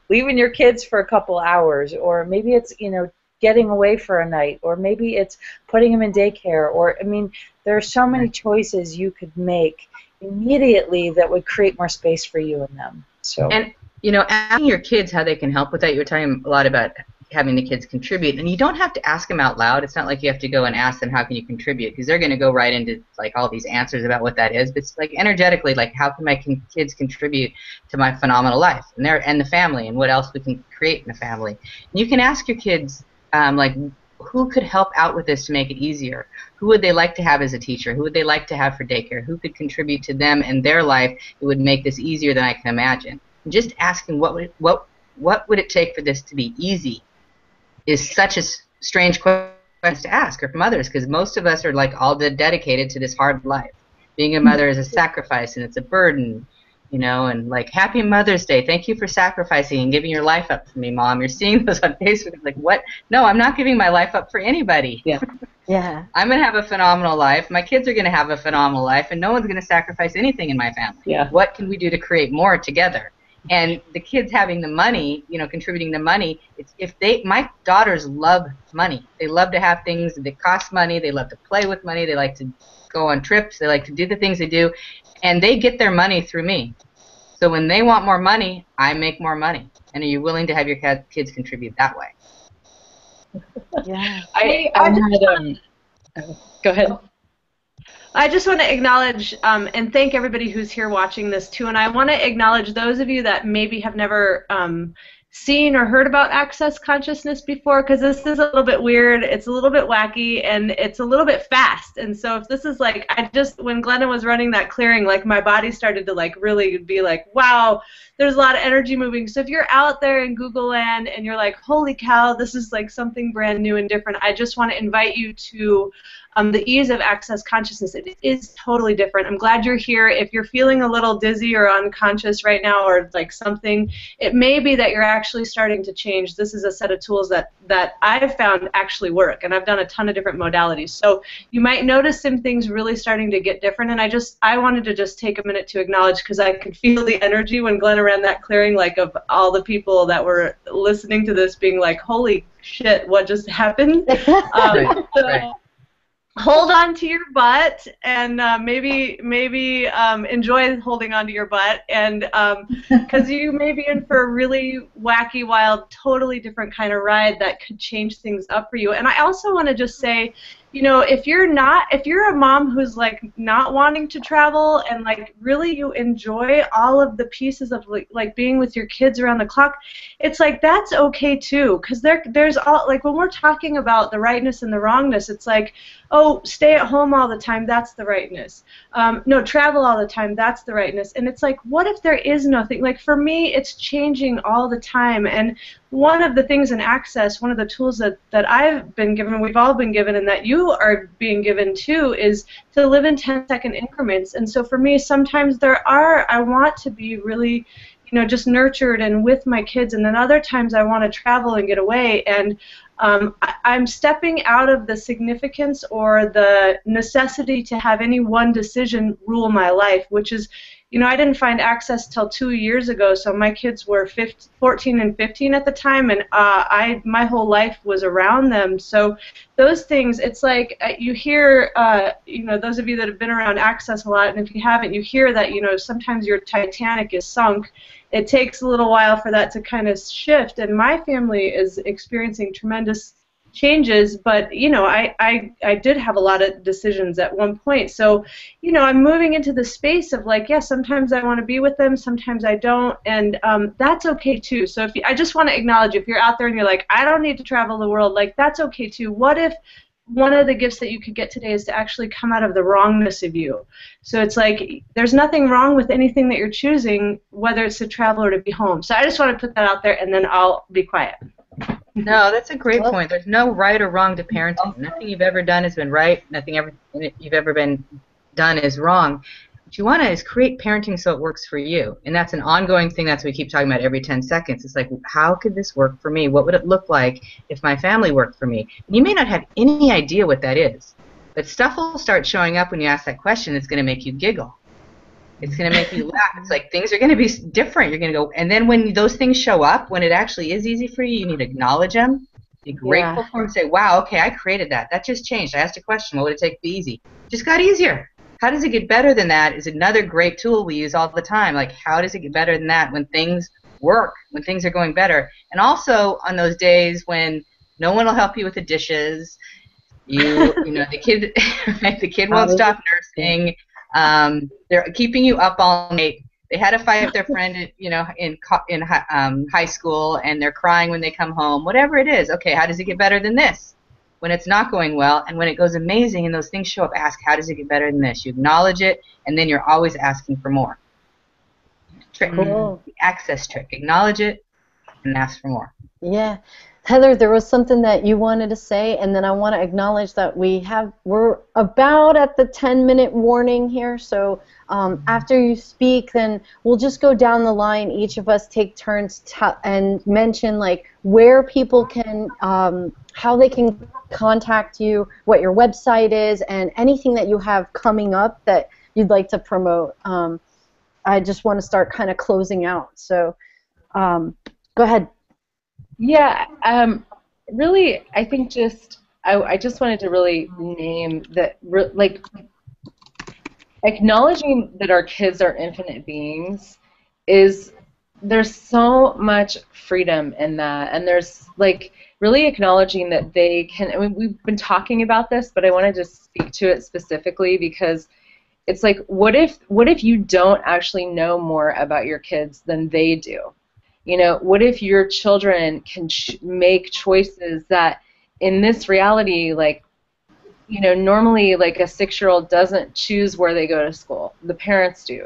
leaving your kids for a couple hours, or maybe it's, you know, getting away for a night, or maybe it's putting them in daycare, or, I mean, there are so many choices you could make immediately that would create more space for you and them. So. And, you know, asking your kids how they can help with that, you were talking a lot about having the kids contribute, and you don't have to ask them out loud. It's not like you have to go and ask them, how can you contribute, because they're going to go right into like all these answers about what that is. But it's like energetically, like, how can my kids contribute to my phenomenal life and the family, and what else we can create in the family. And you can ask your kids, like, who could help out with this to make it easier? Who would they like to have as a teacher? Who would they like to have for daycare? Who could contribute to them and their life that would make this easier than I can imagine? And just asking what would it take for this to be easy is such a strange question to ask, or from others, because most of us are like all dedicated to this hard life. Being a mother is a sacrifice, and it's a burden. You know, and like, Happy Mother's Day, thank you for sacrificing and giving your life up for me, Mom. You're seeing those on Facebook. Like, what? No, I'm not giving my life up for anybody. Yeah. Yeah. I'm going to have a phenomenal life. My kids are going to have a phenomenal life, and no one's going to sacrifice anything in my family. Yeah. What can we do to create more together? And the kids having the money, you know, contributing the money, my daughters love money. They love to have things that cost money. They love to play with money. They like to go on trips. They like to do the things they do. And they get their money through me. So when they want more money, I make more money. And are you willing to have your kids contribute that way? Yeah. Go ahead. I just want to acknowledge and thank everybody who's here watching this too. And I want to acknowledge those of you that maybe have never seen or heard about access consciousness before, because this is a little bit weird, it's a little bit wacky, and it's a little bit fast. And so if this is like, when Glenna was running that clearing, like, my body started to like really be like, wow, there's a lot of energy moving. So if you're out there in Google land and you're like, holy cow, this is like something brand new and different, I just want to invite you to the ease of access consciousness. It is totally different. I'm glad you're here. If you're feeling a little dizzy or unconscious right now, or like something, it may be that you're actually starting to change. This is a set of tools that I've found actually work, and I've done a ton of different modalities. So you might notice some things really starting to get different, and I wanted to just take a minute to acknowledge, because I could feel the energy when Glenna ran that clearing, like, of all the people that were listening to this being like, holy shit, what just happened? Right. Hold on to your butt, and maybe enjoy holding on to your butt, and because you may be in for a really wacky, wild, totally different kind of ride that could change things up for you. And I also want to just say, you know, if you're a mom who's like not wanting to travel, and like really you enjoy all of the pieces of like being with your kids around the clock, it's like that's okay too, because there's all, like, when we're talking about the rightness and the wrongness, it's like, oh, stay at home all the time, that's the rightness. No, travel all the time, that's the rightness. And it's like, what if there is nothing? Like, for me, it's changing all the time. And one of the things in Access, one of the tools that I've been given, we've all been given, and that you are being given too, is to live in 10-second increments. And so for me, sometimes I want to be really, you know, just nurtured and with my kids, and then other times I want to travel and get away. And I'm stepping out of the significance or the necessity to have any one decision rule my life, which is, I didn't find access till 2 years ago, so my kids were 14 and 15 at the time, and my whole life was around them. So those things, it's like you hear, those of you that have been around access a lot, and if you haven't, you hear that, sometimes your Titanic is sunk. It takes a little while for that to kind of shift, and my family is experiencing tremendous changes, but I did have a lot of decisions at one point. So I'm moving into the space of like, yeah, sometimes I want to be with them, sometimes I don't, and that's okay too. So I just want to acknowledge, if you're out there and you're like, I don't need to travel the world, like, that's okay too. What if one of the gifts that you could get today is to actually come out of the wrongness of you? So it's like, there's nothing wrong with anything that you're choosing, whether it's to travel or to be home. So I just want to put that out there, and then I'll be quiet. No, that's a great point. There's no right or wrong to parenting. Nothing you've ever done has been right. Nothing you've ever been done is wrong. What you want to is create parenting so it works for you. And that's an ongoing thing. That's what we keep talking about every 10 seconds. It's like, how could this work for me? What would it look like if my family worked for me? And you may not have any idea what that is. But stuff will start showing up when you ask that question that's going to make you giggle. It's going to make you laugh. It's like things are going to be different. You're going to go, and then when those things show up, when it actually is easy for you, you need to acknowledge them, be grateful for them, say, wow, okay, I created that. That just changed. I asked a question. What would it take to be easy? It just got easier. How does it get better than that is another great tool we use all the time. Like, how does it get better than that when things work, when things are going better? And also on those days when no one will help you with the dishes, the kid won't stop nursing. They're keeping you up all night. They had a fight with their friend, in high school, and they're crying when they come home. Whatever it is, okay, how does it get better than this? When it's not going well, and when it goes amazing, and those things show up, ask, how does it get better than this? You acknowledge it, and then you're always asking for more. Trick, the access trick. Acknowledge it, and ask for more. Yeah. Heather, there was something that you wanted to say, and then I want to acknowledge that we're about at the 10-minute warning here, so after you speak, then we'll just go down the line. Each of us take turns and mention like where people can, how they can contact you, what your website is, and anything that you have coming up that you'd like to promote. I just want to start kind of closing out, so go ahead. Yeah, really, I think I just wanted to really name that, like, acknowledging that our kids are infinite beings there's so much freedom in that, and there's, like, really acknowledging that they can, I mean, we've been talking about this, but I wanted to speak to it specifically because it's like, what if you don't actually know more about your kids than they do? What if your children can make choices that in this reality, like, normally like a 6-year-old doesn't choose where they go to school. The parents do,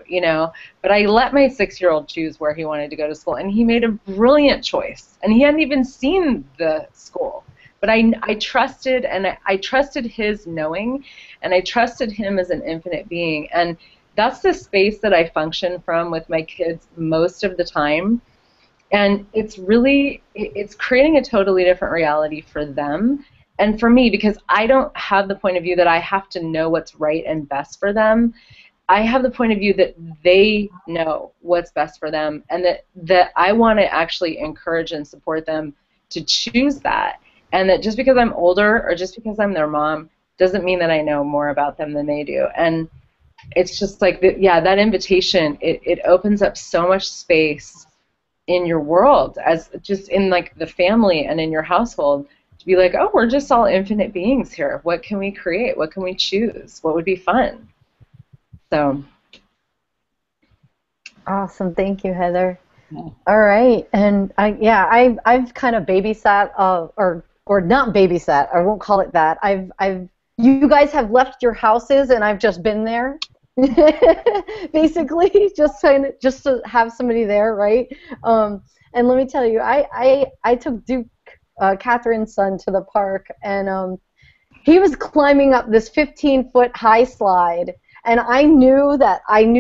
But I let my 6-year-old choose where he wanted to go to school, and he made a brilliant choice. And he hadn't even seen the school. But I trusted, and I trusted his knowing, and I trusted him as an infinite being. And that's the space that I function from with my kids most of the time. And it's creating a totally different reality for them and for me, because I don't have the point of view that I have to know what's right and best for them. I have the point of view that they know what's best for them, and that I want to actually encourage and support them to choose that. And that just because I'm older or just because I'm their mom doesn't mean that I know more about them than they do. And it's just like, that invitation, it opens up so much space in your world, as just in like the family and in your household, to be like, oh, we're just all infinite beings here. What can we create? What can we choose? What would be fun? So awesome. Thank you, Heather. Yeah. All right. And I've kind of babysat, or not babysat. I won't call it that. You guys have left your houses, and I've just been there. Basically, just to have somebody there, right? And let me tell you, I took Duke, Catherine's son, to the park, and he was climbing up this 15-foot high slide, and I knew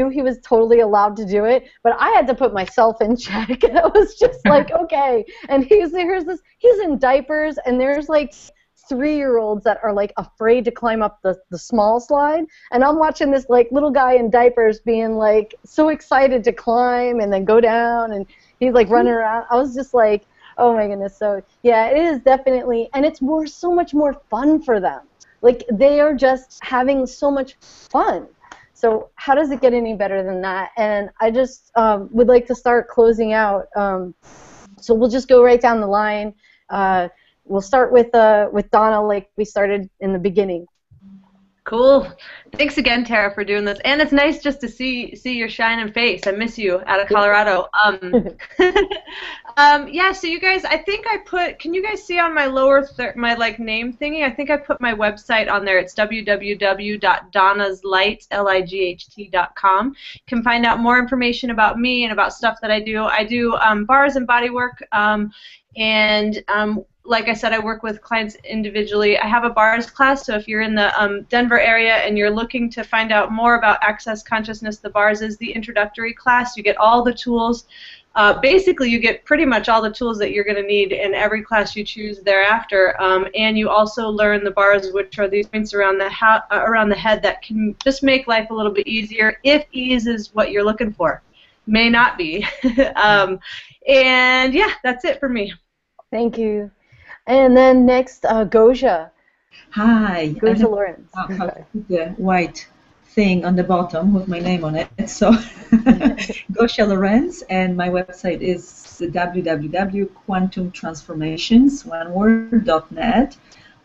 he was totally allowed to do it, but I had to put myself in check. I was just like, okay. And he's in diapers, and there's like 3-year-olds that are like afraid to climb up the small slide, and I'm watching this like little guy in diapers being like so excited to climb and then go down, and he's like running around. I was just like, oh my goodness. So yeah, it is definitely, and it's so much more fun for them. Like they are just having so much fun. So how does it get any better than that? And I just would like to start closing out. So we'll just go right down the line. We'll start with Donna, like we started in the beginning. Cool. Thanks again, Tara, for doing this. And it's nice just to see your shining face. I miss you out of Colorado. Yeah, so you guys, I think I put, can you guys see on my lower, my like name thingy? I think I put my website on there. It's www.donnaslight.com. You can find out more information about me and about stuff that I do. I do bars and body work, and like I said, I work with clients individually. I have a bars class, so if you're in the Denver area and you're looking to find out more about access consciousness, the bars is the introductory class. You get all the tools. Basically, you get pretty much all the tools that you're going to need in every class you choose thereafter, and you also learn the bars, which are these points around the head that can just make life a little bit easier if ease is what you're looking for. May not be. And yeah, that's it for me. Thank you. And then next, Gosia. Hi. Gosia Lawrence. How to put the white thing on the bottom with my name on it. So Gosia Lawrence, and my website is www.quantumtransformations.net,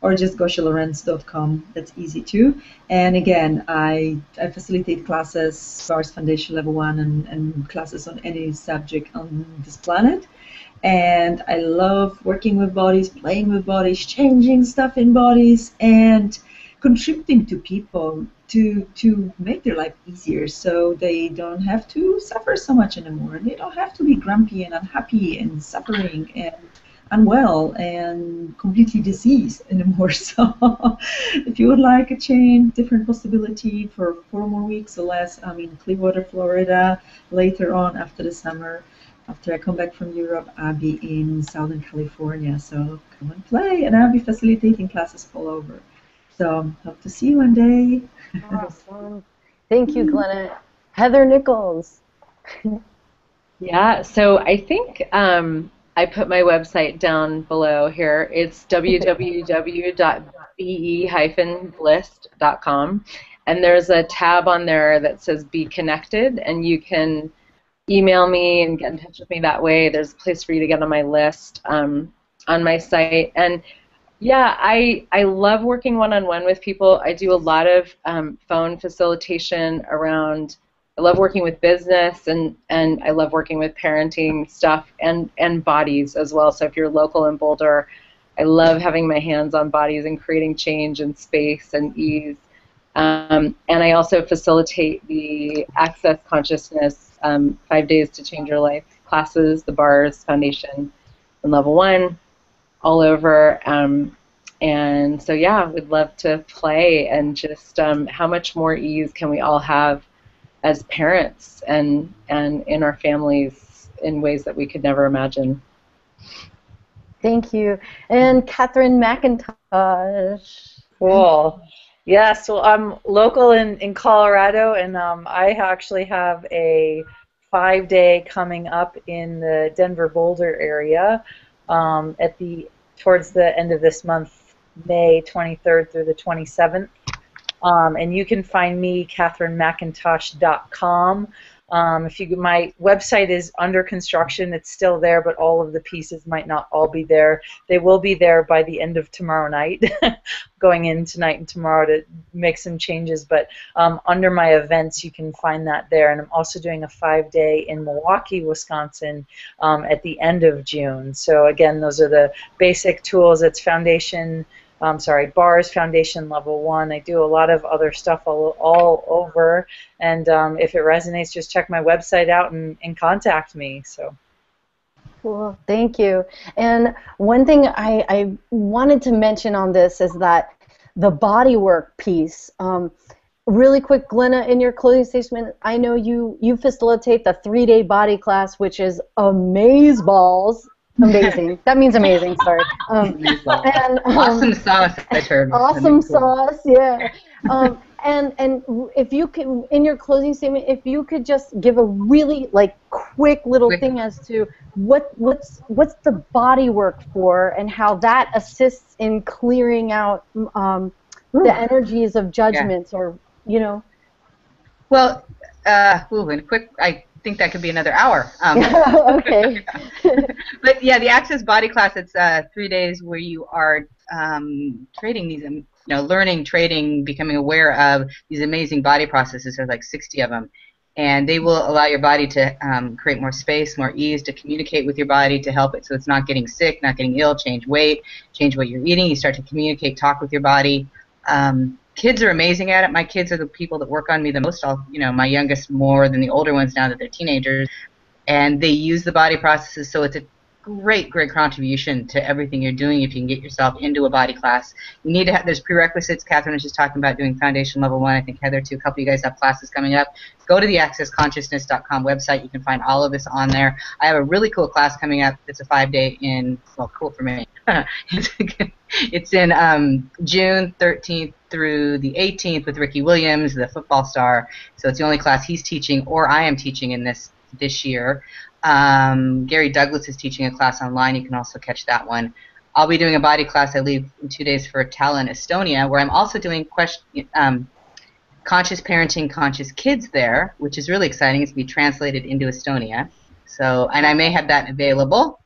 or just gosialawrence.com. That's easy too. And again, I facilitate classes, Bars Foundation Level 1, and classes on any subject on this planet. And I love working with bodies, playing with bodies, changing stuff in bodies, and contributing to people to make their life easier, so they don't have to suffer so much anymore. They don't have to be grumpy and unhappy and suffering and unwell and completely diseased anymore. So if you would like a change, different possibility for 4 more weeks or less, I'm in Clearwater, Florida, later on after the summer. After I come back from Europe, I'll be in Southern California, so come and play, and I'll be facilitating classes all over. So hope to see you one day. Awesome. Thank you, Glenna. Heather Nichols. Yeah, so I think I put my website down below here. It's www.be-bliss.com, and there's a tab on there that says Be Connected, and you can email me and get in touch with me that way. There's a place for you to get on my list on my site. And yeah, I love working one-on-one with people. I do a lot of phone facilitation around, I love working with business, and I love working with parenting stuff and bodies as well. So if you're local in Boulder, I love having my hands on bodies and creating change and space and ease. And I also facilitate the Access Consciousness 5 Days to Change Your Life classes, the Bars Foundation and Level 1, all over. And so, yeah, we'd love to play, and just how much more ease can we all have as parents and in our families in ways that we could never imagine. Thank you. And Catherine McIntosh. Cool. Yes, well, I'm local in Colorado, and I actually have a 5-day coming up in the Denver Boulder area towards the end of this month, May 23rd through the 27th. And you can find me, CatherineMcIntosh.com. My website is under construction. It's still there, but all of the pieces might not all be there. They will be there by the end of tomorrow night. Going in tonight and tomorrow to make some changes, but under my events you can find that there. And I'm also doing a 5-day in Milwaukee, Wisconsin at the end of June. So again, those are the basic tools. It's Bars Foundation Level 1. I do a lot of other stuff all over, and if it resonates, just check my website out and contact me. So. Cool, thank you. And one thing I wanted to mention on this is that the bodywork piece. Really quick, Glenna, in your closing statement, I know you facilitate the 3-day body class, which is amazeballs. Amazing. That means amazing. Sorry. And Awesome sauce, I heard. awesome sauce. Yeah. And if you could, in your closing statement, if you could just give a really like quick little thing as to what's the body work for and how that assists in clearing out the energies of judgments, or you know. Well, in a quick, I think that could be another hour. Okay. But yeah, the Access Body class, it's 3 days where you are trading these, learning, trading, becoming aware of these amazing body processes. There's like 60 of them. And they will allow your body to create more space, more ease, to communicate with your body, to help it so it's not getting sick, not getting ill, change weight, change what you're eating. You start to communicate, talk with your body. Kids are amazing at it. My kids are the people that work on me the most. My youngest more than the older ones now that they're teenagers. And they use the body processes, so it's a great contribution to everything you're doing if you can get yourself into a body class. You need to have, there's prerequisites. Catherine was just talking about doing Foundation Level 1. I think Heather too. A couple of you guys have classes coming up. Go to the accessconsciousness.com website. You can find all of this on there. I have a really cool class coming up. It's a 5-day cool for me. It's in June 13th through the 18th with Ricky Williams, the football star. So it's the only class he's teaching or I am teaching in this year. Gary Douglas is teaching a class online. You can also catch that one. I'll be doing a body class. I leave in 2 days for Tallinn, Estonia, where I'm also doing conscious parenting, conscious kids there, which is really exciting. It's going to be translated into Estonia. So, and I may have that available.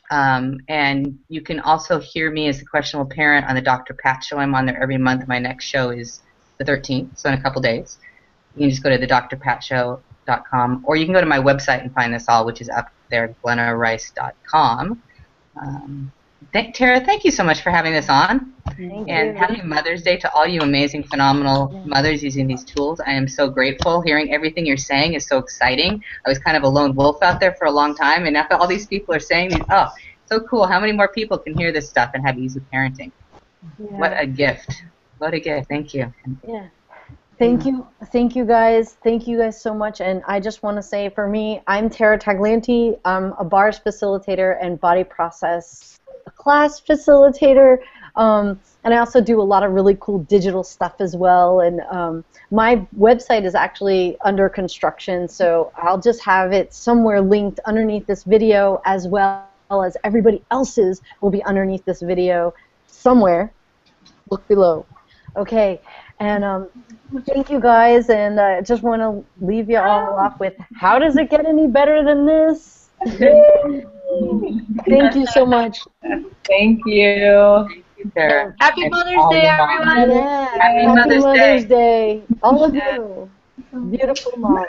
And you can also hear me as the questionable parent on the Dr. Pat show. I'm on there every month. My next show is the 13th, so in a couple days. You can just go to the drpatshow.com, or you can go to my website and find this all, which is up there, glennarice.com. Tara, thank you so much for having this on. Thank and you. Happy Mother's Day to all you amazing, phenomenal mothers using these tools. I am so grateful. Hearing everything you're saying is so exciting. I was kind of a lone wolf out there for a long time, and now all these people are saying, so cool. How many more people can hear this stuff and have easy parenting? Yeah. What a gift. What a gift. Thank you. Yeah. Thank you guys. Thank you guys so much. And I just want to say, for me, I'm Tara Taglienti. I'm a bars facilitator and body process class facilitator. And I also do a lot of really cool digital stuff as well. And my website is actually under construction, so I'll just have it somewhere linked underneath this video, as well as everybody else's will be underneath this video somewhere. Look below. Okay. And thank you guys, and I just want to leave you all off with, how does it get any better than this? Thank you so much. Thank you. Sarah. Happy Mother's Day, everyone. Yeah. Happy Mother's Day. All of you. Beautiful mom.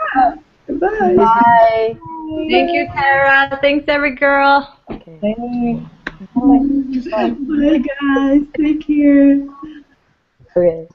Goodbye. Bye. Thank you, Tara. Thanks, every girl. Okay. Bye, guys. Take care. Okay.